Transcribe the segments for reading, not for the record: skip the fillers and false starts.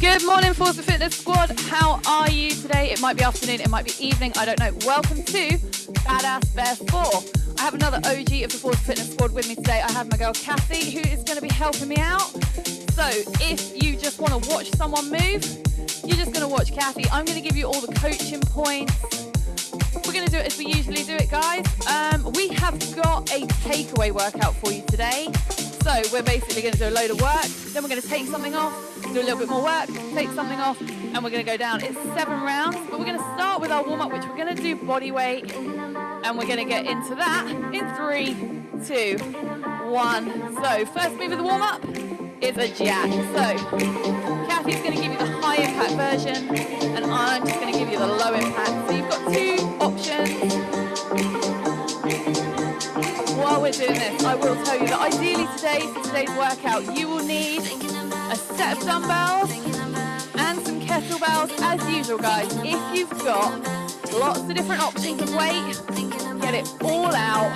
Good morning, Forza Fitness Squad. How are you today? It might be afternoon, it might be evening, I don't know. Welcome to Badass Bear 4. I have another OG of the Forza Fitness Squad with me today. I have my girl Kathy, who is going to be helping me out. So if you just want to watch someone move, you're just going to watch Kathy. I'm going to give you all the coaching points. We're going to do it as we usually do it, guys. We have got a takeaway workout for you today. So we're basically going to do a load of work, then we're going to take something off, do a little bit more work, take something off, and we're going to go down. It's 7 rounds, but we're going to start with our warm-up, which we're going to do body weight, and we're going to get into that in 3, 2, 1. So first move of the warm-up is a jack. So Kathy's going to give you the high impact version, and I'm just going to give you the low impact. So you've got 2 options. While we're doing this, I will tell you that ideally today, for today's workout, you will need a set of dumbbells and some kettlebells as usual, guys. If you've got lots of different options of weight, get it all out.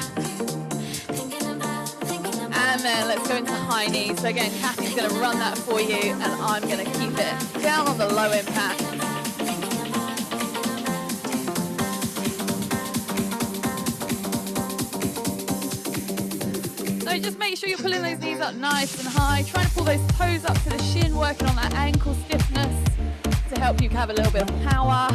And then let's go into high knees. So again, Kathy's going to run that for you, and I'm going to keep it down on the low impact. So just make sure you're pulling those knees up nice and high. Trying to pull those toes up to the shin, working on that ankle stiffness to help you have a little bit of power.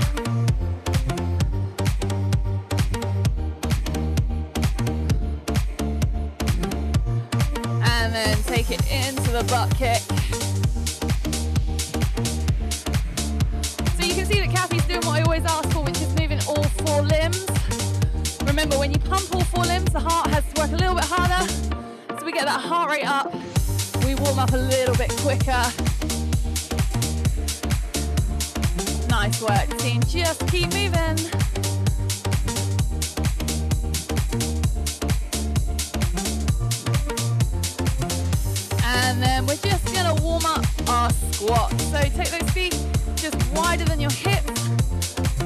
And then take it into the butt kick. So you can see that Kathy's doing what I always ask for, which is moving all 4 limbs. Remember, when you pump all 4 limbs, the heart has to work a little bit harder. So we get that heart rate up, we warm up a little bit quicker. Nice work, team. Just keep moving. And then we're just going to warm up our squat. So take those feet just wider than your hips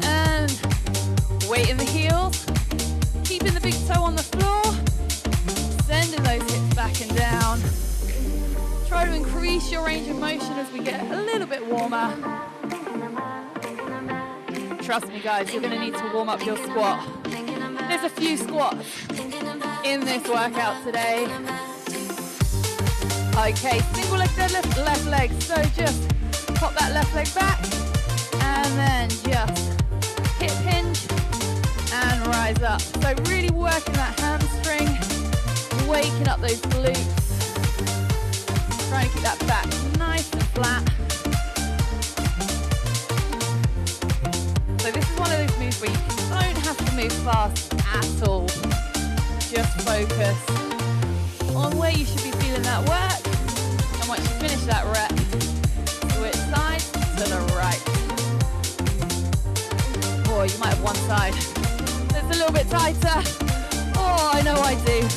and weight in the heels. Keeping the big toe on the floor. Sending those hips back and down. Try to increase your range of motion as we get a little bit warmer. Trust me, guys, you're going to need to warm up your squat. There's a few squats in this workout today. Okay, single leg deadlift, left leg. So just pop that left leg back and then just hip hinge and rise up. So really working that hamstring, waking up those glutes. Trying to keep that back nice and flat. So this is one of those moves where you don't have to move fast at all. Just focus on where you should be feeling that work. And once you finish that rep, switch sides to the right. Or you might have one side that's a little bit tighter. Oh, I know I do.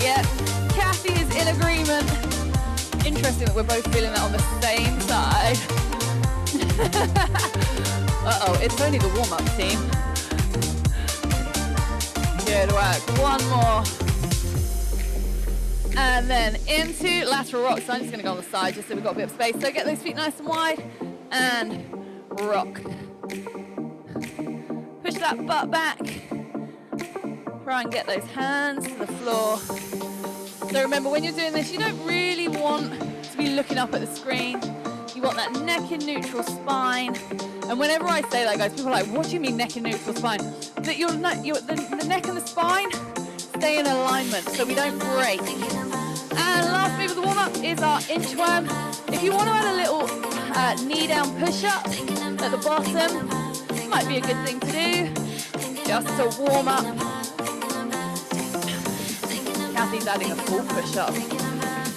Yeah, Kathy is in agreement. Interesting that we're both feeling that on the same side. Uh-oh, it's only the warm-up, team. Good work. One more. And then into lateral rock. So I'm just going to go on the side just so we've got a bit of space. So get those feet nice and wide and rock. Push that butt back. Try and get those hands to the floor. So remember, when you're doing this, you don't really want to be looking up at the screen. You want that neck in neutral spine. And whenever I say that, guys, people are like, what do you mean neck in neutral spine? That the neck and the spine stay in alignment so we don't break. And last move of the warm-up is our inchworm. If you want to add a little knee down push-up at the bottom, it might be a good thing to do, just to warm up. Kathy's adding a full push-up.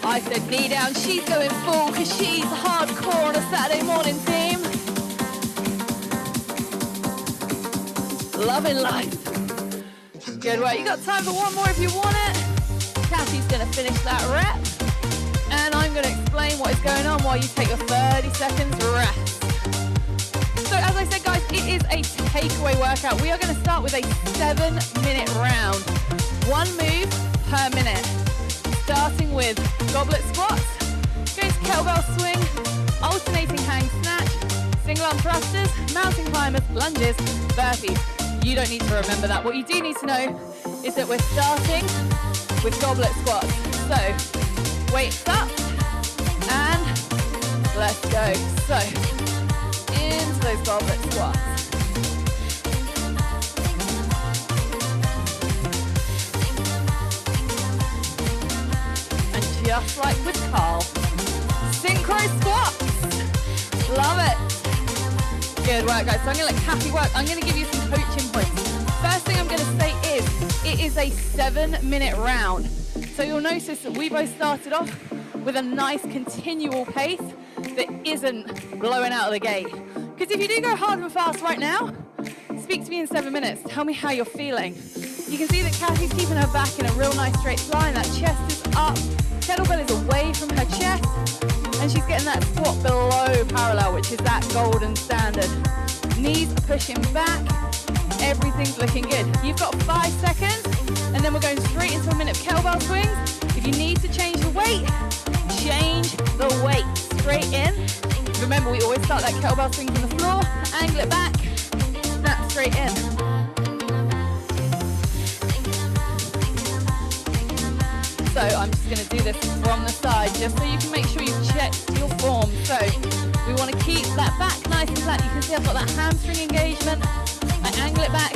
I said knee down, she's going full because she's hardcore on a Saturday morning, team. Loving life. Good work. You got time for one more if you want it. Kathy's going to finish that rep. And I'm going to explain what is going on while you take a 30 seconds rest. So as I said, guys, it is a takeaway workout. We are going to start with a 7-minute round. 1 move per minute. Starting with goblet squats. Goes kettlebell swing, alternating hang snatch, single arm thrusters, mountain climbers, lunges, burpees. You don't need to remember that. What you do need to know is that we're starting with goblet squats. So, weights up, and let's go. So, into those goblet squats. And just like with Carl, synchro squats. Love it. Good work, guys. So I'm going to let Kathy work. I'm going to give you some coaching points. First thing I'm going to say is, it is a 7-minute round. So you'll notice that we both started off with a nice continual pace that isn't blowing out of the gate. Because if you do go hard and fast right now, speak to me in 7 minutes. Tell me how you're feeling. You can see that Kathy's keeping her back in a real nice straight line. That chest is up. Kettlebell is away from her chest. And she's getting that squat below parallel, which is that golden standard. Knees are pushing back. Everything's looking good. You've got 5 seconds, and then we're going straight into a minute of kettlebell swings. If you need to change the weight, change the weight. Straight in. Remember, we always start that kettlebell swing from the floor, angle it back, snap straight in. So I'm just going to do this from the side, just so you can make sure you've checked your form. So we want to keep that back nice and flat. You can see I've got that hamstring engagement. I angle it back,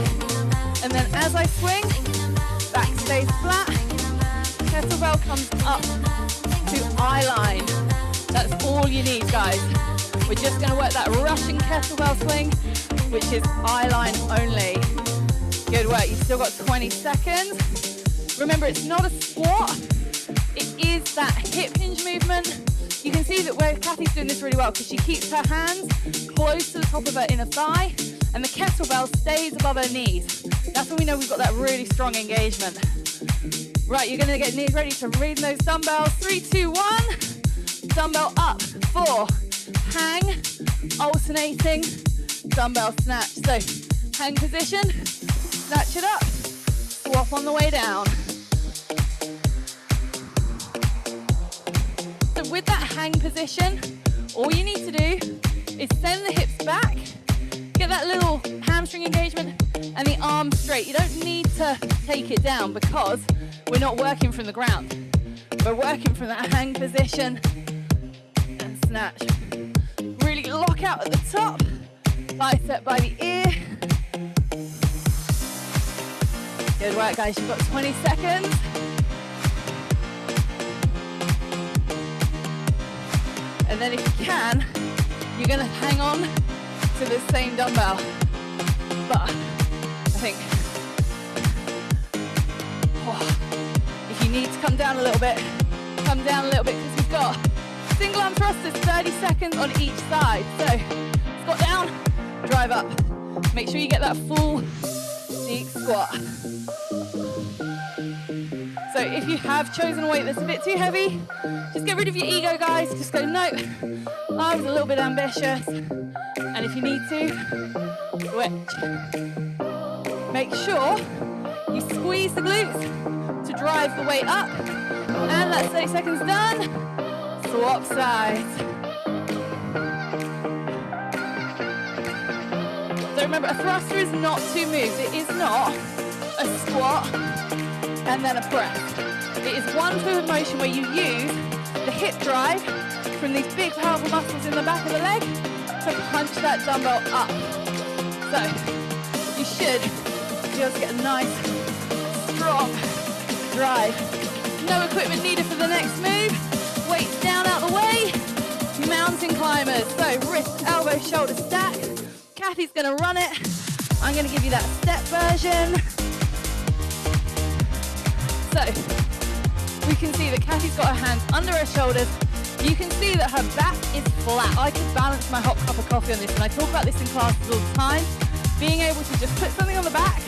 and then as I swing, back stays flat. Kettlebell comes up to eye line. That's all you need, guys. We're just going to work that Russian kettlebell swing, which is eye line only. Good work. You've still got 20 seconds. Remember, it's not a squat. It is that hip hinge movement. You can see that where Kathy's doing this really well because she keeps her hands close to the top of her inner thigh and the kettlebell stays above her knees. That's when we know we've got that really strong engagement. Right, you're going to get knees ready to read those dumbbells. 3, 2, 1. Dumbbell up. 4. Hang. Alternating. Dumbbell snatch. So, hang position. Snatch it up. Swap on the way down. So with that hang position, all you need to do is send the hips back, get that little hamstring engagement, and the arms straight. You don't need to take it down because we're not working from the ground. We're working from that hang position and snatch. Really lock out at the top, bicep by the ear. Good work, guys. You've got 20 seconds. And then if you can, you're going to hang on to the same dumbbell. But I think if you need to come down a little bit, come down a little bit because we've got single arm thrusters, 30 seconds on each side. So squat down, drive up. Make sure you get that full deep squat. So if you have chosen a weight that's a bit too heavy, just get rid of your ego, guys. Just go, no, I was a little bit ambitious. And if you need to, switch. Make sure you squeeze the glutes to drive the weight up. And that's 30 seconds done. Swap sides. So remember, a thruster is not 2 moves. It is not a squat and then a press. It is one fluid motion where you use the hip drive from these big powerful muscles in the back of the leg to punch that dumbbell up. So you should be able to get a nice, strong drive. No equipment needed for the next move. Weights down out the way. Mountain climbers. So wrist, elbow, shoulder stack. Kathy's gonna run it. I'm gonna give you that step version. So we can see that Kathy's got her hands under her shoulders. You can see that her back is flat. I could balance my hot cup of coffee on this, and I talk about this in classes all the time. Being able to just put something on the back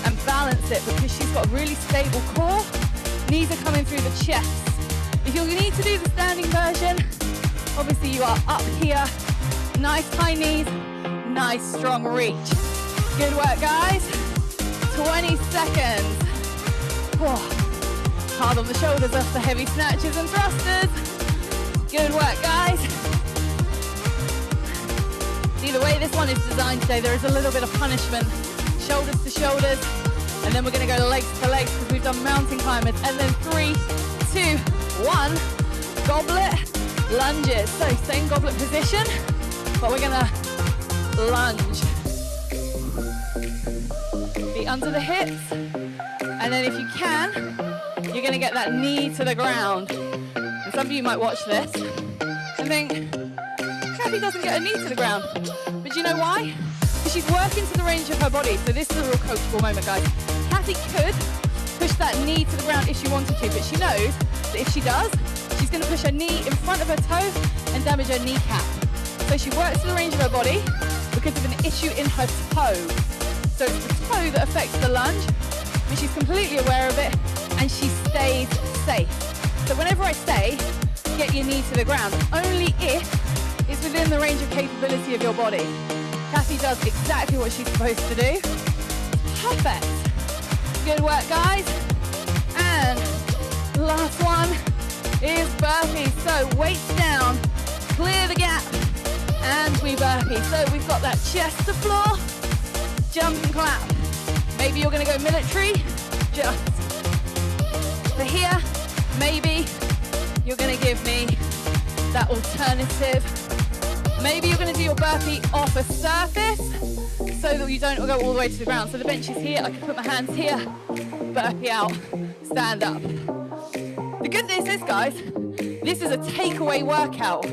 and balance it because she's got a really stable core. Knees are coming through the chest. If you need to do the standing version, obviously you are up here. Nice high knees, nice strong reach. Good work, guys. 20 seconds. Hard on the shoulders off the heavy snatches and thrusters. Good work, guys. See, the way this one is designed today, there is a little bit of punishment. Shoulders to shoulders, and then we're gonna go legs to legs because we've done mountain climbers. And then 3, 2, 1, goblet lunges. So same goblet position, but we're gonna lunge. Feet under the hips, and then if you can, you're gonna get that knee to the ground. And some of you might watch this and think, Kathy doesn't get her knee to the ground. But you know why? Because she's working to the range of her body. So this is a real coachable moment, guys. Kathy could push that knee to the ground if she wanted to, but she knows that if she does, she's gonna push her knee in front of her toe and damage her kneecap. So she works to the range of her body because of an issue in her toe. So it's the toe that affects the lunge, and she's completely aware of it, and she stays safe. So whenever I say, get your knee to the ground, only if it's within the range of capability of your body. Kathy does exactly what she's supposed to do. Perfect. Good work, guys. And last one is burpees. So weights down, clear the gap, and we burpee. So we've got that chest to floor, jump and clap. Maybe you're gonna go military, just for here. Maybe you're gonna give me that alternative. Maybe you're gonna do your burpee off a surface so that you don't go all the way to the ground. So the bench is here, I can put my hands here, burpee out, stand up. The good news is, guys, this is a takeaway workout,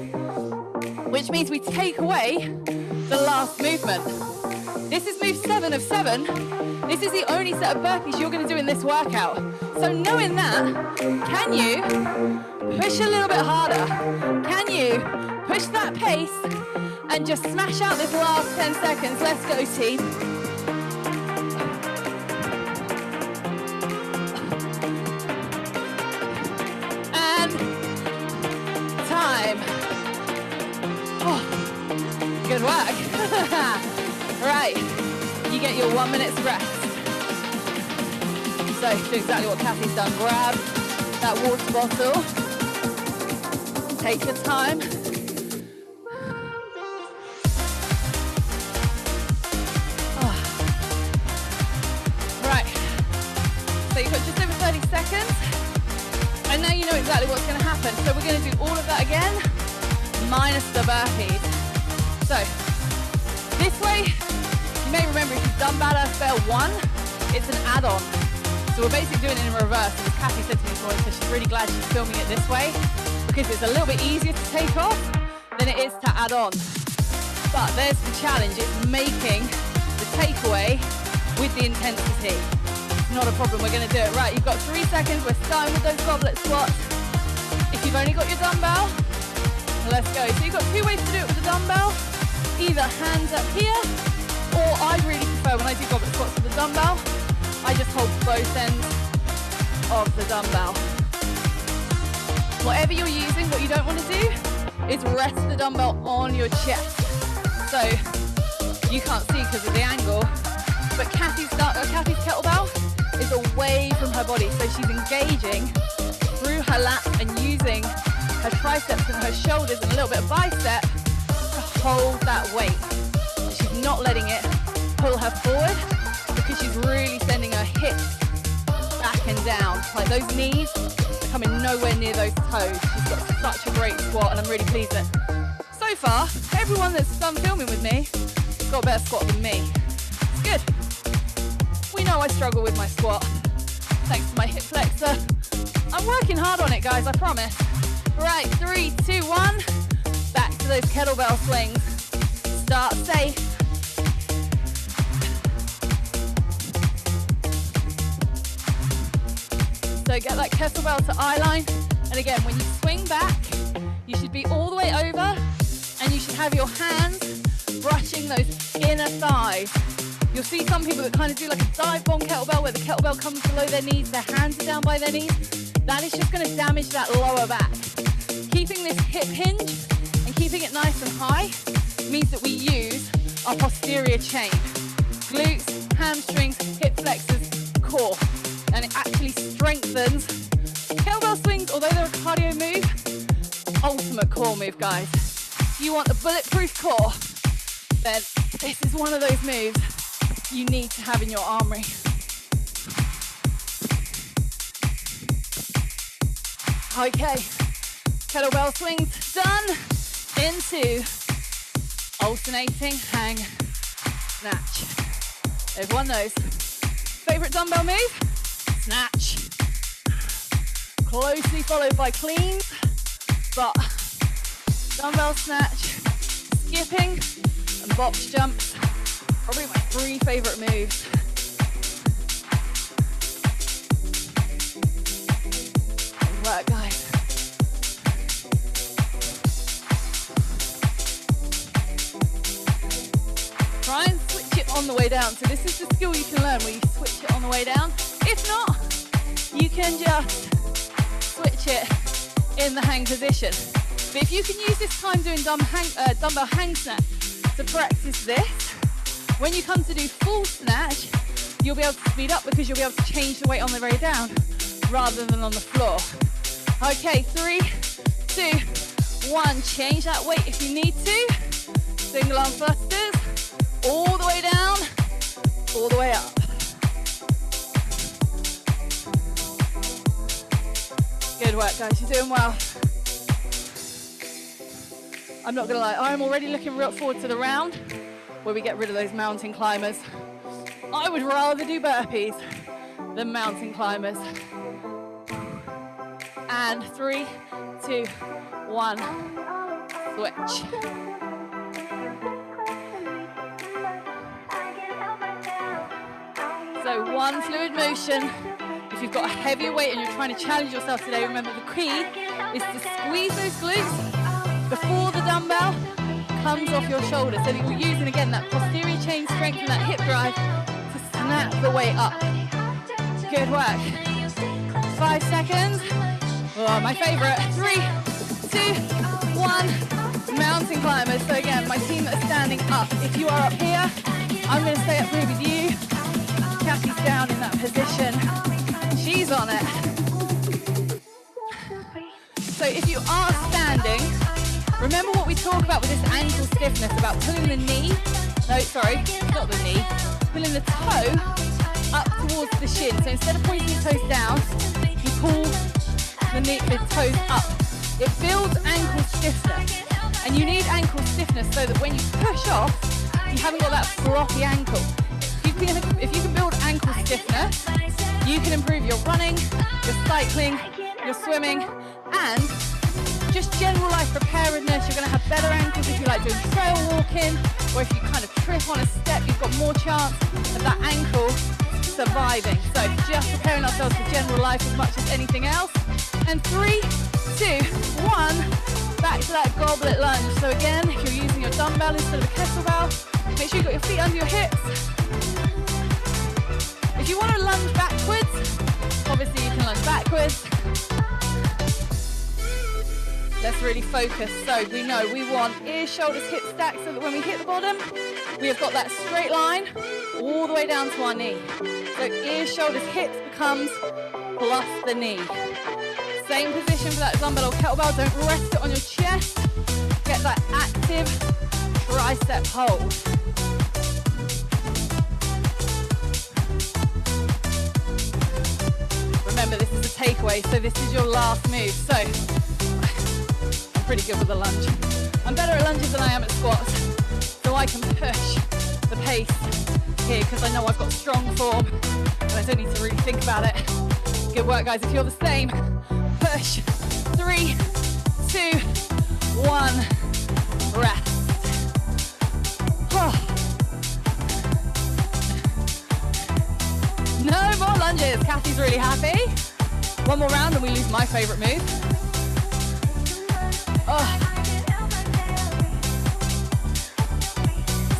which means we take away the last movement. This is move 7 of 7. This is the only set of burpees you're gonna do in this workout. So knowing that, can you push a little bit harder? Can you push that pace and just smash out this last 10 seconds? Let's go, team. And time. Oh, good work. Right, you get your 1 minute's rest. So do exactly what Kathy's done. Grab that water bottle. Take your time. Oh. Right, so you've got just over 30 seconds. And now you know exactly what's going to happen. So we're going to do all of that again, minus the burpees. So this way, you may remember if you've done Badass Bear 1, it's an add-on. So we're basically doing it in reverse. As Kathy said to me this morning, so she's really glad she's filming it this way because it's a little bit easier to take off than it is to add on. But there's the challenge, it's making the takeaway with the intensity. It's not a problem, we're gonna do it. Right, you've got 3 seconds, we're starting with those goblet squats. If you've only got your dumbbell, let's go. So you've got 2 ways to do it with the dumbbell. Either hands up here, or I really prefer when I do goblet squats with the dumbbell, I just hold both ends of the dumbbell. Whatever you're using, what you don't want to do is rest the dumbbell on your chest. So you can't see because of the angle, but Kathy's kettlebell is away from her body, so she's engaging through her lat and using her triceps and her shoulders and a little bit of bicep to hold that weight. And she's not letting it pull her forward because she's really sending her hips back and down. Like those knees are coming nowhere near those toes. She's got such a great squat, and I'm really pleased that so far, everyone that's done filming with me has got a better squat than me. It's good. We know I struggle with my squat, thanks to my hip flexor. I'm working hard on it, guys, I promise. Right, 3, 2, 1. Back to those kettlebell swings. Start safe. So get that kettlebell to eye line. And again, when you swing back, you should be all the way over and you should have your hands brushing those inner thighs. You'll see some people that kind of do like a dive bomb kettlebell where the kettlebell comes below their knees, their hands are down by their knees. That is just going to damage that lower back. Keeping this hip hinge and keeping it nice and high means that we use our posterior chain. Glutes, hamstrings, hip flexors, core. And it actually strengthens. Kettlebell swings, although they're a cardio move, ultimately ultimate core move, guys. If you want the bulletproof core, then this is one of those moves you need to have in your armory. Okay, kettlebell swings done. Into alternating hang snatch. Everyone knows. Favorite dumbbell move? Snatch. Closely followed by cleans, but dumbbell snatch, skipping, and box jumps, probably my 3 favorite moves. Good work, guys. Try and switch it on the way down. So this is the skill you can learn where you switch it on the way down. If not, you can just switch it in the hang position. But if you can use this time doing dumbbell hang snatch to practice this, when you come to do full snatch, you'll be able to speed up because you'll be able to change the weight on the way down rather than on the floor. Okay, 3, 2, 1. Change that weight if you need to. Single arm thrusters, all the way down, all the way up. Good work, guys, you're doing well. I'm not gonna lie, I'm already looking forward to the round where we get rid of those mountain climbers. I would rather do burpees than mountain climbers. And 3, 2, 1, switch. So 1 fluid motion. If you've got a heavier weight and you're trying to challenge yourself today, remember the key is to squeeze those glutes before the dumbbell comes off your shoulder, so that you're using again that posterior chain strength and that hip drive to snap the weight up. Good work. 5 seconds. Oh, my favorite. 3, 2, 1. Mountain climbers. So again, my team that are standing up. If you are up here, I'm going to stay up here with you. Kathy's down in that position. She's on it. So if you are standing, remember what we talk about with this ankle stiffness, about pulling the knee, no, sorry, not the knee, pulling the toe up towards the shin. So instead of pointing your toes down, you pull the toes up. It builds ankle stiffness. And you need ankle stiffness so that when you push off, you haven't got that floppy ankle. If you can build ankle stiffness, you can improve your running, your cycling, your swimming, and just general life preparedness. You're going to have better ankles if you like doing trail walking, or if you kind of trip on a step, you've got more chance of that ankle surviving. So just preparing ourselves for general life as much as anything else. And 3, 2, 1, back to that goblet lunge. So again, if you're using your dumbbell instead of a kettlebell, make sure you've got your feet under your hips. If you want to lunge backwards, obviously you can lunge backwards. Let's really focus. So we know we want ears, shoulders, hips stacked so that when we hit the bottom, we have got that straight line all the way down to our knee. So ears, shoulders, hips becomes plus the knee. Same position for that dumbbell or kettlebell. Don't rest it on your chest. Get that active tricep hold. Remember, this is a takeaway, so this is your last move. So, I'm pretty good with the lunge. I'm better at lunges than I am at squats, so I can push the pace here because I know I've got strong form and I don't need to really think about it. Good work, guys. If you're the same, push. 3, 2, 1, rest. Oh. No more lunges. Kathy's really happy. One more round and we lose my favorite move. Oh.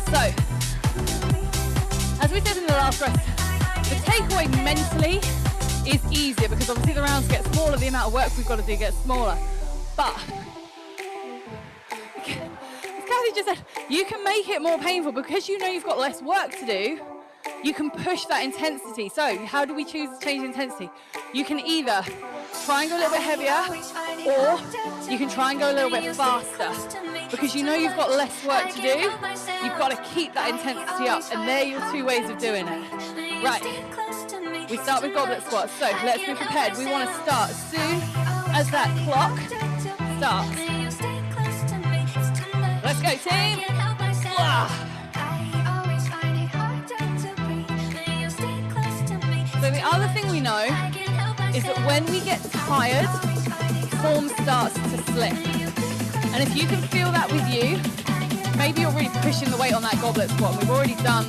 So, as we said in the last rest, the takeaway mentally is easier because obviously the rounds get smaller, the amount of work we've got to do gets smaller. But, as Kathy just said, you can make it more painful because you know you've got less work to do. You can push that intensity. So how do we choose to change intensity? You can either try and go a little bit heavier, or you can try and go a little bit faster. Because you know you've got less work to do, you've got to keep that intensity up, and they're your two ways of doing it. Right, we start with goblet squats, so let's be prepared. We want to start as soon as that clock starts. Let's go, team. So the other thing we know is that when we get tired, form starts to slip. And if you can feel that with you, maybe you're really pushing the weight on that goblet squat. We've already done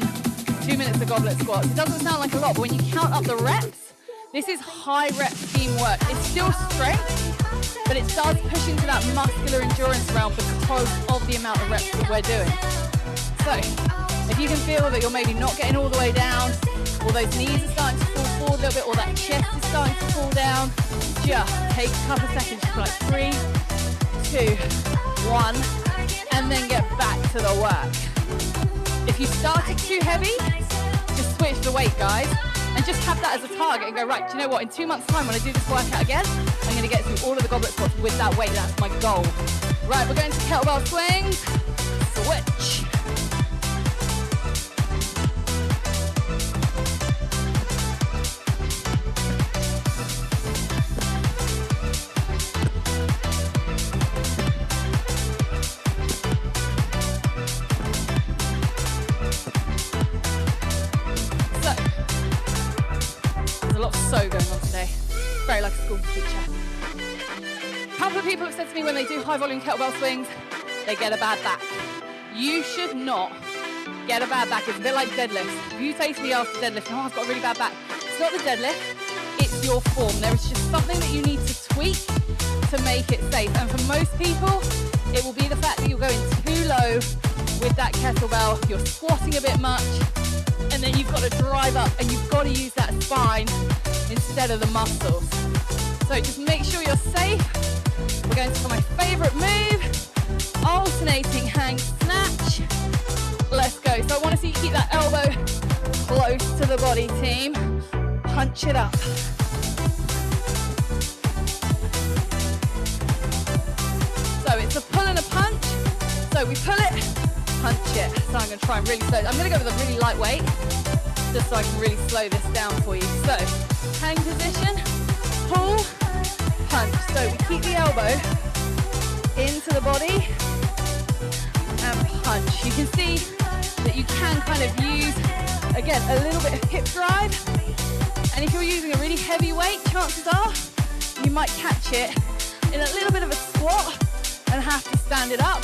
2 minutes of goblet squats. It doesn't sound like a lot, but when you count up the reps, this is high rep team work. It's still strength, but it does push into that muscular endurance realm because of the amount of reps that we're doing. So if you can feel that you're maybe not getting all the way down, or those knees are starting to fall forward a little bit, or that chest is starting to fall down, just take a couple of seconds, just like 3, 2, 1, and then get back to the work. If you started too heavy, just switch the weight, guys, and just have that as a target and go, right, do you know what, in 2 months' time when I do this workout again, I'm going to get through all of the goblet squats with that weight. That's my goal. Right, we're going to kettlebell swings. Switch. So going on today. Very like a school teacher. A couple of people have said to me when they do high volume kettlebell swings, they get a bad back. You should not get a bad back. It's a bit like deadlifts. If you say to me after deadlift, oh, I've got a really bad back, it's not the deadlift, it's your form. There is just something that you need to tweak to make it safe. And for most people, it will be the fact that you're going too low with that kettlebell, you're squatting a bit much, and then you've got to drive up and you've got to use that spine instead of the muscles. So just make sure you're safe. We're going to my favorite move, alternating hang snatch. Let's go. So I want to see you keep that elbow close to the body, team. Punch it up. So it's a pull and a punch. So we pull it, punch it. So I'm going to try and really slow. I'm going to go with a really light weight, just so I can really slow this down for you. So hang position, pull, punch. So we keep the elbow into the body and punch. You can see that you can kind of use, again, a little bit of hip drive. And if you're using a really heavy weight, chances are you might catch it in a little bit of a squat and have to stand it up,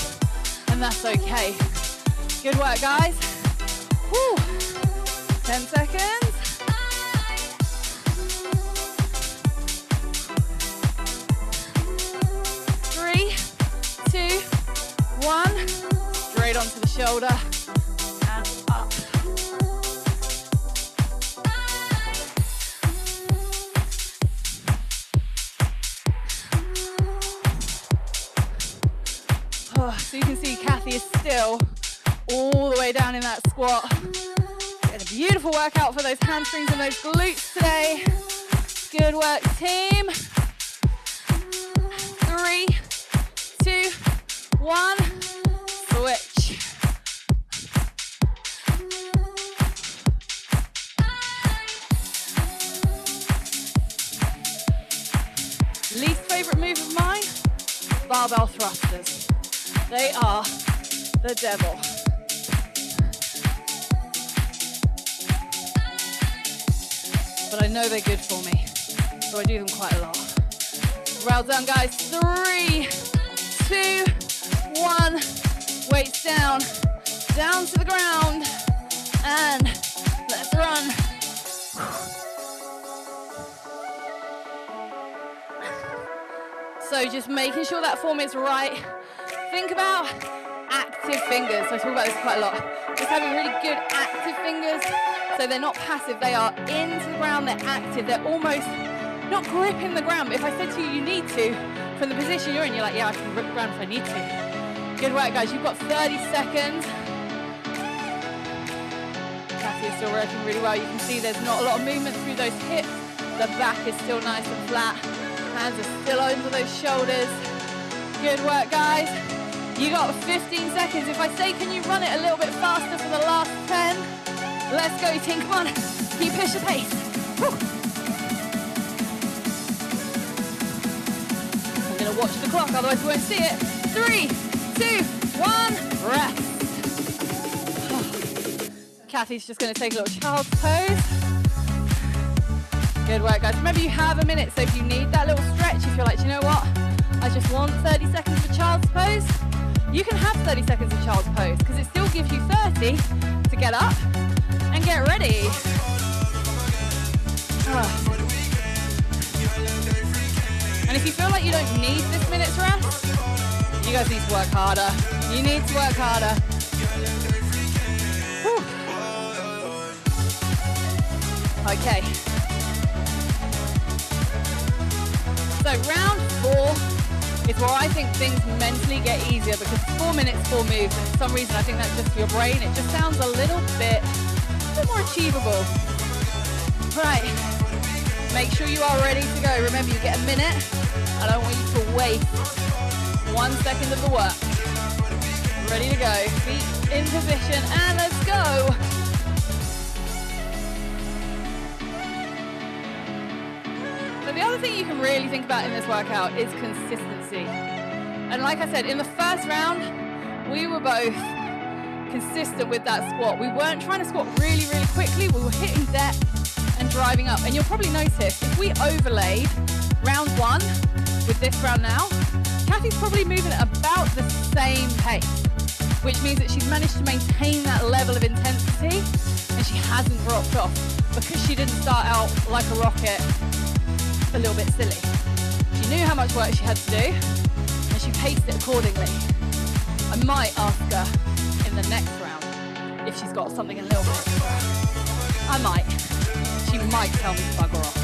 and that's okay. Good work, guys. Woo. 10 seconds. 3, 2, 1. Straight onto the shoulder and up. Oh, so you can see Kathy is still all the way down in that squat. Get a beautiful workout for those hamstrings and those glutes today. Good work, team. 3, 2, 1. Switch. Least favorite move of mine? Barbell thrusters. They are the devil. But I know they're good for me, so I do them quite a lot. Well done, guys. 3, 2, 1. Weights down, down to the ground, and let's run. So just making sure that form is right. Think about active fingers. I talk about this quite a lot. Just having really good active fingers. So they're not passive, they are into the ground, they're active, they're almost not gripping the ground. But if I said to you, you need to, from the position you're in, you're like, yeah, I can grip the ground if I need to. Good work, guys, you've got 30 seconds. Kathy is still working really well. You can see there's not a lot of movement through those hips. The back is still nice and flat. Hands are still under those shoulders. Good work, guys. You got 15 seconds. If I say, can you run it a little bit faster for the last 10? Let's go, team. Come on. Can you push the pace? Woo. I'm going to watch the clock, otherwise we won't see it. 3, 2, 1, rest. Kathy's just going to take a little child's pose. Good work, guys. Remember, you have a minute, so if you need that little stretch, if you're like, do you know what? I just want 30 seconds of child's pose. You can have 30 seconds of child's pose because it still gives you 30 to get up and get ready. And if you feel like you don't need this minute's rest, you guys need to work harder. You need to work harder. Whew. Okay. So round 4 is where I think things mentally get easier because 4 minutes, 4 moves, and for some reason I think that's just for your brain. It just sounds a little bit more achievable. Right, make sure you are ready to go. Remember, you get a minute. I don't want you to waste 1 second of the work. Ready to go, feet in position, and let's go. So the other thing you can really think about in this workout is consistency. And like I said, in the first round, we were both consistent with that squat. We weren't trying to squat really, really quickly. We were hitting depth and driving up. And you'll probably notice if we overlaid round 1 with this round now, Kathy's probably moving at about the same pace, which means that she's managed to maintain that level of intensity and she hasn't dropped off because she didn't start out like a rocket a little bit silly. She knew how much work she had to do and she paced it accordingly. I might ask her in the next round if she's got something a little bit extra. I might. She might tell me to bugger off.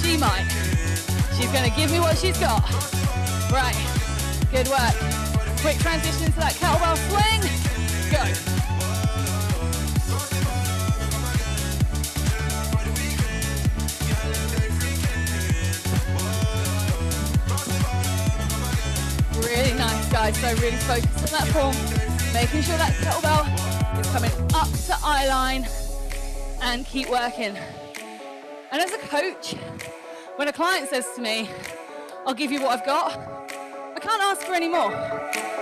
She might. She's going to give me what she's got. Right, good work. Quick transition into that kettlebell swing. Go. Really nice, guys. So really focus on that form, making sure that kettlebell is coming up to eye line, and keep working. And as a coach, when a client says to me, I'll give you what I've got, I can't ask for any more.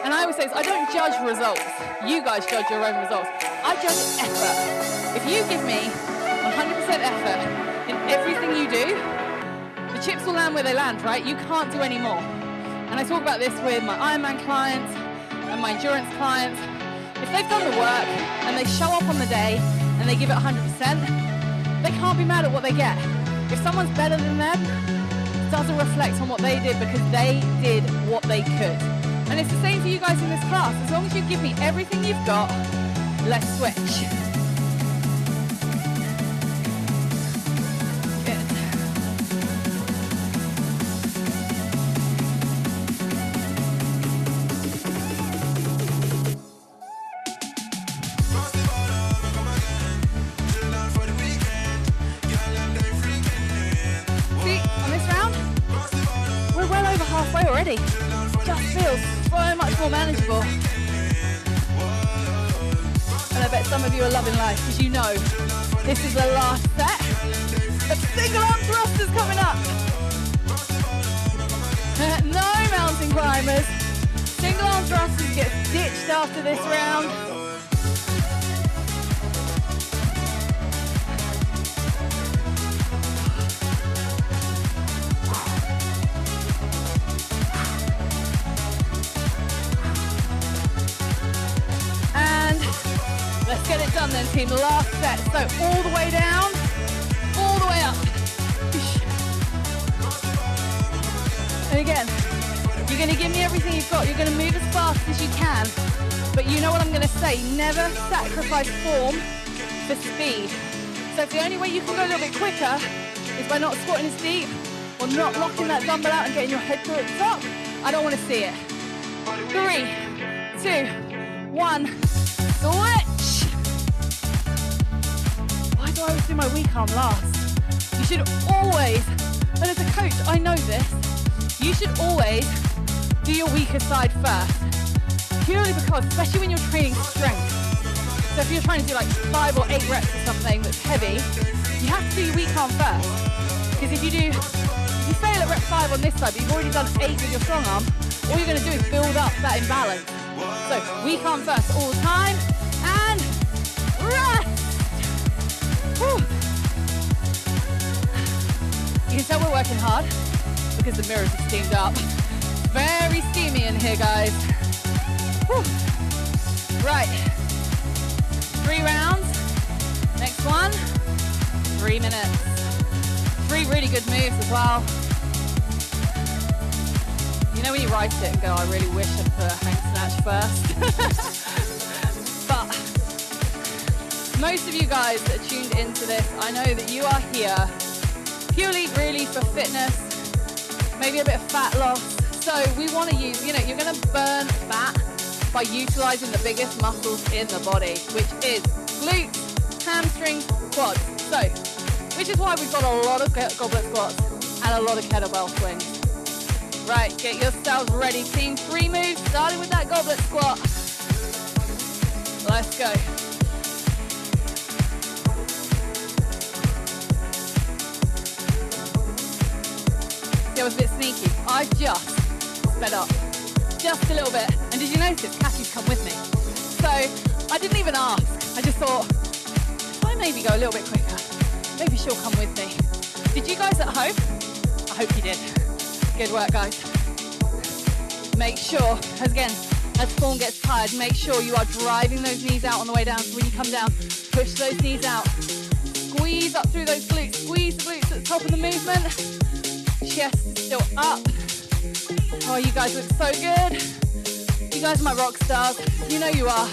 And I always say, I don't judge results. You guys judge your own results. I judge effort. If you give me 100% effort in everything you do, the chips will land where they land, right? You can't do any more. And I talk about this with my Ironman clients and my endurance clients. If they've done the work and they show up on the day and they give it 100%, they can't be mad at what they get. If someone's better than them, it doesn't reflect on what they did because they did what they could. And it's the same for you guys in this class. As long as you give me everything you've got, let's switch. Already. Just feels so much more manageable. And I bet some of you are loving life because you know this is the last set of single arm thrusters coming up. No mountain climbers. Single arm thrusters get ditched after this round. Let's get it done then, team. The last set. So all the way down, all the way up. And again, you're going to give me everything you've got. You're going to move as fast as you can. But you know what I'm going to say. Never sacrifice form for speed. So if the only way you can go a little bit quicker is by not squatting as deep or not locking that dumbbell out and getting your head through at the top, I don't want to see it. 3, 2, 1, switch. Why do I always do my weak arm last? You should always, and as a coach, I know this, You should always do your weaker side first. Purely because, especially when you're training strength, so if you're trying to do like 5 or 8 reps or something that's heavy, you have to do your weak arm first. Because if you fail at rep 5 on this side, but you've already done 8 with your strong arm, all you're going to do is build up that imbalance. So weak arm first all the time, and rest. Whew. You can tell we're working hard because the mirrors are steamed up. Very steamy in here, guys. Whew. Right, 3 rounds. Next one, 3 minutes. 3 really good moves as well. You know when you write it and go, I really wish I'd put a hang snatch first. But most of you guys that are tuned into this, I know that you are here purely really for fitness, maybe a bit of fat loss. So we want to use, you're going to burn fat by utilizing the biggest muscles in the body, which is glutes, hamstrings, quads. So, which is why we've got a lot of goblet squats and a lot of kettlebell swings. Right, get yourselves ready, team. 3 moves, starting with that goblet squat. Let's go. See, I was a bit sneaky. I just sped up, just a little bit. And did you notice, Kathy's come with me? So I didn't even ask. I just thought, if I maybe go a little bit quicker, maybe she'll come with me. Did you guys at home? I hope you did. Good work, guys. Make sure, as form gets tired, make sure you are driving those knees out on the way down. So when you come down, push those knees out. Squeeze up through those glutes. Squeeze the glutes at the top of the movement. Chest is still up. Oh, you guys look so good. You guys are my rock stars. You know you are.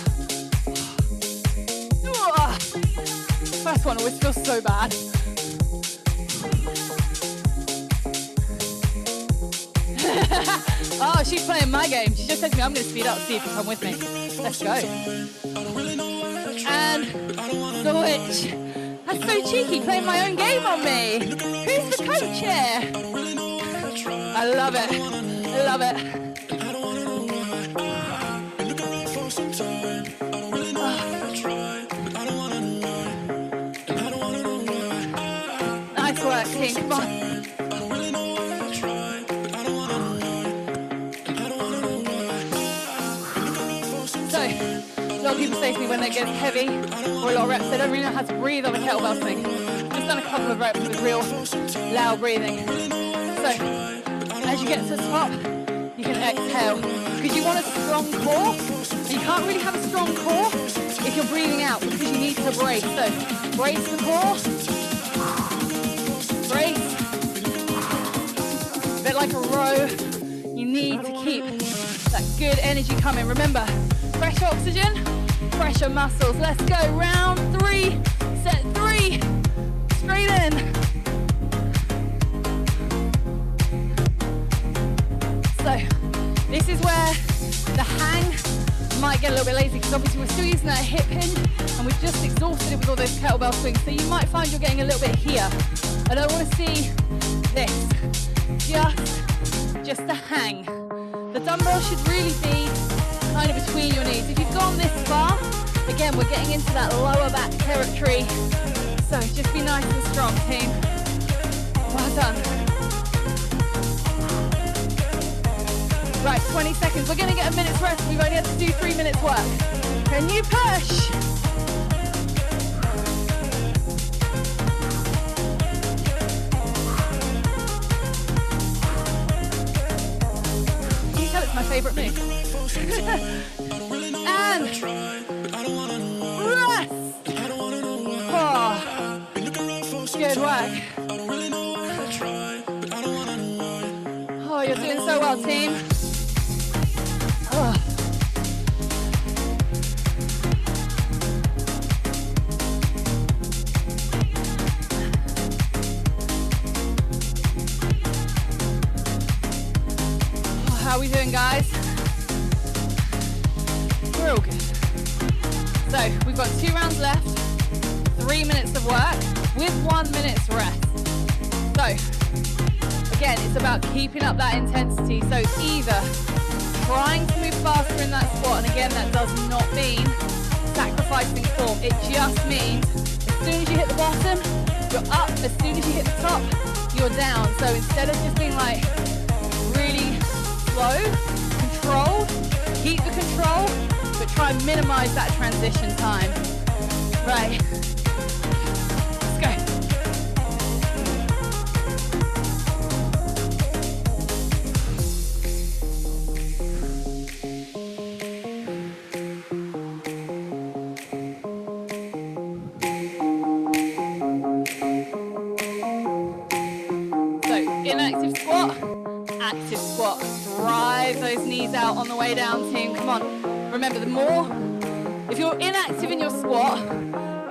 First one always feels so bad. Oh, she's playing my game. She just said to me, I'm going to speed up, see if you come with me. Let's go. And switch. That's so cheeky, playing my own game on me. Who's the coach here? I love it. I love it. Nice work, team. Come on. A lot of people say to me when they get heavy or a lot of reps, they don't really know how to breathe on a kettlebell swing. Just done a couple of reps with real loud breathing. So, as you get to the top, you can exhale. Because you want a strong core, and you can't really have a strong core if you're breathing out because you need to brace. So, brace the core. Brace. A bit like a row. You need to keep that good energy coming. Remember, fresh oxygen, pressure muscles. Let's go. Round 3, set 3, straight in. So this is where the hang might get a little bit lazy because obviously we're still using that hip hinge and we've just exhausted it with all those kettlebell swings. So you might find you're getting a little bit here. I don't want to see this. Just a hang. The dumbbell should really be kind of between your knees. If you've gone this far, again, we're getting into that lower back territory. So just be nice and strong, team. Well done. Right, 20 seconds. We're going to get a minute's rest. We've only had to do 3 minutes work. Can you push? You can tell it's my favorite move. And rest. Oh, good work. Oh, you're doing so well, team. Oh. How are we doing, guys? We're all good. So we've got 2 rounds left, 3 minutes of work with 1 minute's rest. So again, it's about keeping up that intensity. So either trying to move faster in that squat, and again, that does not mean sacrificing form. It just means as soon as you hit the bottom, you're up. As soon as you hit the top, you're down. So instead of just being like really slow, controlled, keep the control, but try and minimize that transition time. Right. Let's go. Inactive squat, active squat. Drive those knees out on the way down, team. Come on. Remember, the more, if you're inactive in your squat,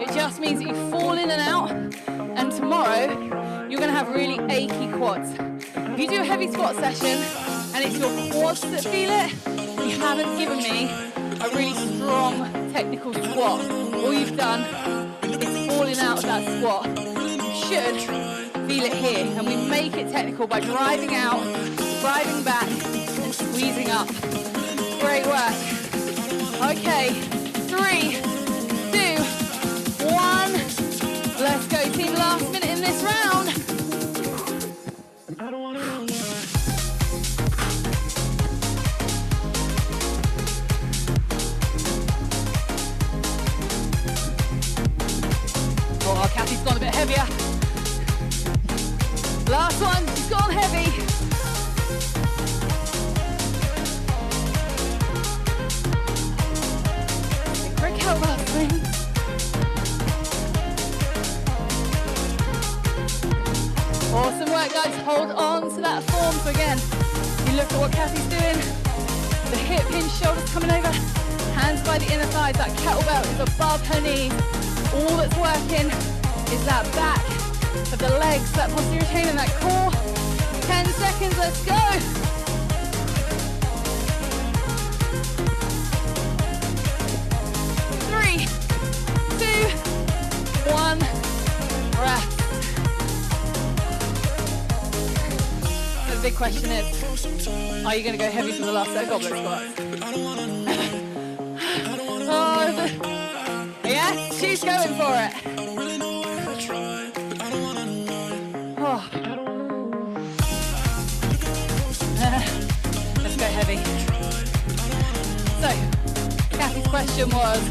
it just means that you fall in and out, and tomorrow you're going to have really achy quads. If you do a heavy squat session and it's your quads that feel it, you haven't given me a really strong technical squat. All you've done is falling out of that squat. You should feel it here, and we make it technical by driving out, driving back, and squeezing up. Great work. Okay, 3, 2, 1. Let's go, team. Last minute in this round. Oh, Kathy's gone a bit heavier. Last one, she's gone heavy. Quick elbow swing. Awesome work, guys. Hold on to that form. So again, you look at what Kathy's doing. The hip hinge, shoulders coming over. Hands by the inner thighs. That kettlebell is above her knees. All that's working is that back of the legs, that posterior chain and that core. 10 seconds, let's go. Three, 2, 1, rest. The big question is, are you going to go heavy for the last set of goblet squats? Oh, yeah, she's going for it. Oh. Let's go heavy. So, Kathy's question was,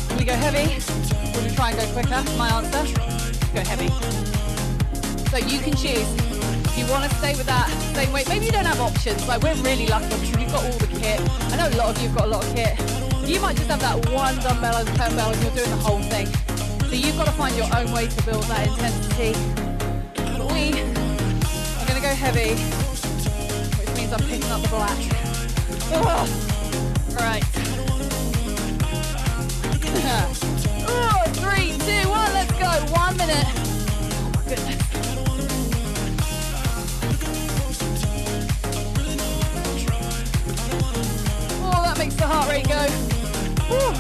will we go heavy? Will we try and go quicker? My answer, go heavy. So you can choose. If you want to stay with that same weight, maybe you don't have options. Like, we're really lucky because we've got all the kit. I know a lot of you have got a lot of kit. You might just have that one dumbbell and kettlebell and you're doing the whole thing. So you've got to find your own way to build that intensity. We are going to go heavy, which means I'm picking up the black. Oh, right. 3, 2, 1, let's go. 1 minute. Oh my goodness. Oh, that makes the heart rate go. Woo.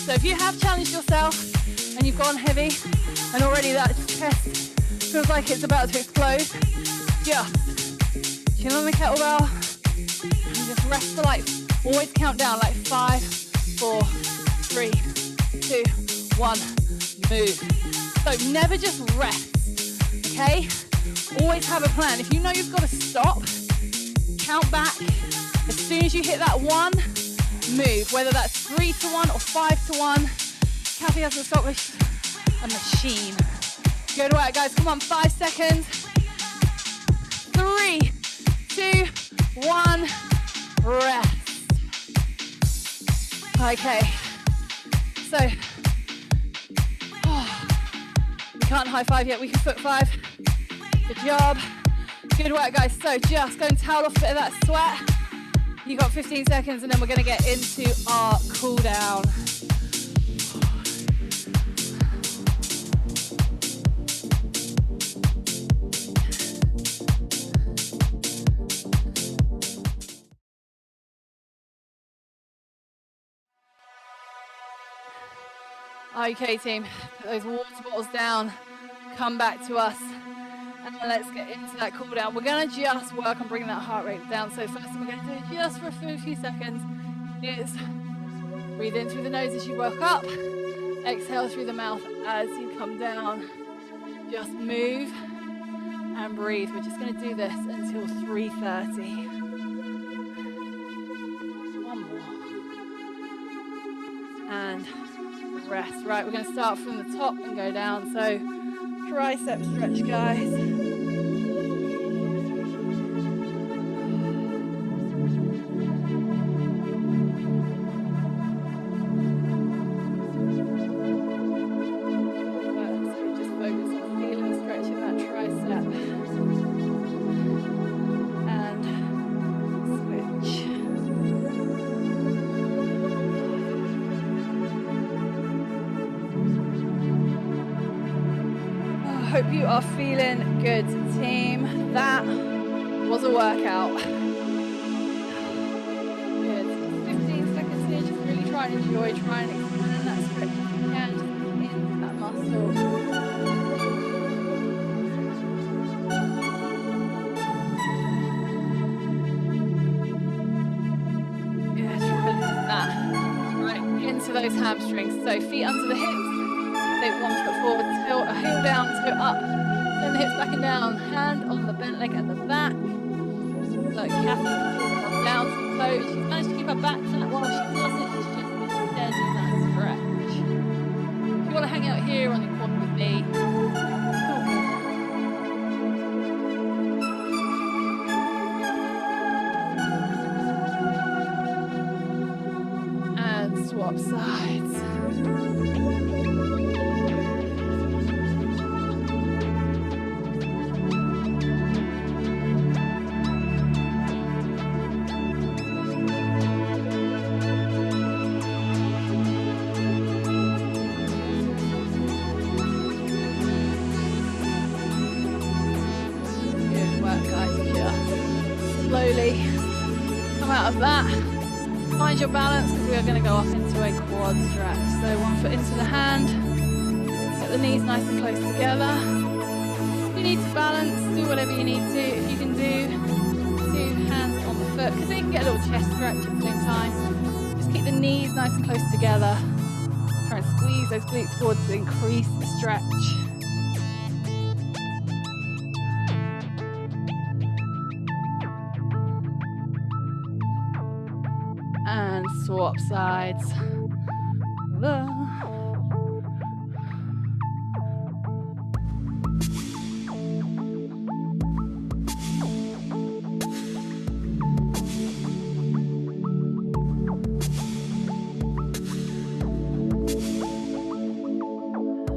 So if you have challenged yourself and you've gone heavy and already that chest feels like it's about to explode, just chin on the kettlebell and just rest for always count down 5, 4, 3, 2, 1, move. So never just rest, okay? Always have a plan. If you know you've got to stop, count back. As soon as you hit that 1, move, whether that's 3 to 1 or 5 to 1. Kathy hasn't stopped, a machine. Go to work, guys. Come on, 5 seconds. 3, 2, 1, rest. Okay, so, we can't high five yet, we can foot 5. Good job. Good work, guys. So just go and towel off a bit of that sweat. You got 15 seconds and then we're going to get into our cool down. Okay, team, put those water bottles down, come back to us, and let's get into that cool down. We're gonna just work on bringing that heart rate down. So first thing we're gonna do, just for a few seconds, is breathe in through the nose as you woke up, exhale through the mouth as you come down. Just move and breathe. We're just gonna do this until 3:30. One more. And rest. Right, we're going to start from the top and go down. So tricep stretch, guys. So just focus on feeling stretching that tricep. And switch. Hope you are feeling good, team. That was a workout. Good. 15 seconds here, just really try and enjoy, try and expand that stretch if you can, just into that muscle. Good, release that. Right, into those hamstrings. So feet under the hips. Take one foot forward, tilt a heel down, toe up, send the hips back and down, hand on the bent leg at the back. Like Kathy comes down to the toe. She's managed to keep her back flat while she does it. She's just extending that stretch. If you want to hang out here on your quad with me, and swap sides. Slowly come out of that, find your balance because we are going to go up into a quad stretch. So one foot into the hand, get the knees nice and close together. If you need to balance, do whatever you need to. If you can do two hands on the foot, because you can get a little chest stretch at the same time. Just keep the knees nice and close together. Try and squeeze those glutes forward to increase the stretch. And swap sides.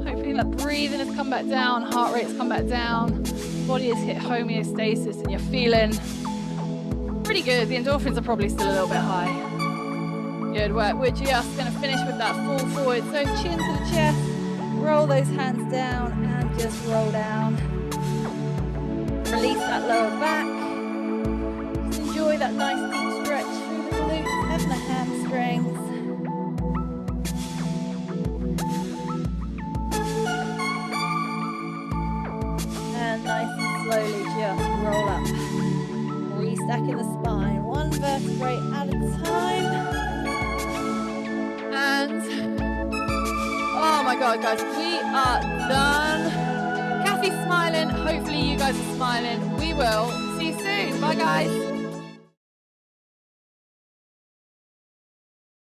Hopefully that breathing has come back down, heart rate's come back down, body has hit homeostasis and you're feeling pretty good. The endorphins are probably still a little bit high. Good work. We're just going to finish with that fall forward. So chin to the chest, roll those hands down and just roll down. Release that lower back. Just enjoy that nice deep stretch through the glutes and the hamstrings. And nice and slowly just roll up. Restacking the spine, one vertebrae at a time. And oh my God, guys, we are done. Kathy's smiling. Hopefully you guys are smiling. We will see you soon. Bye, guys.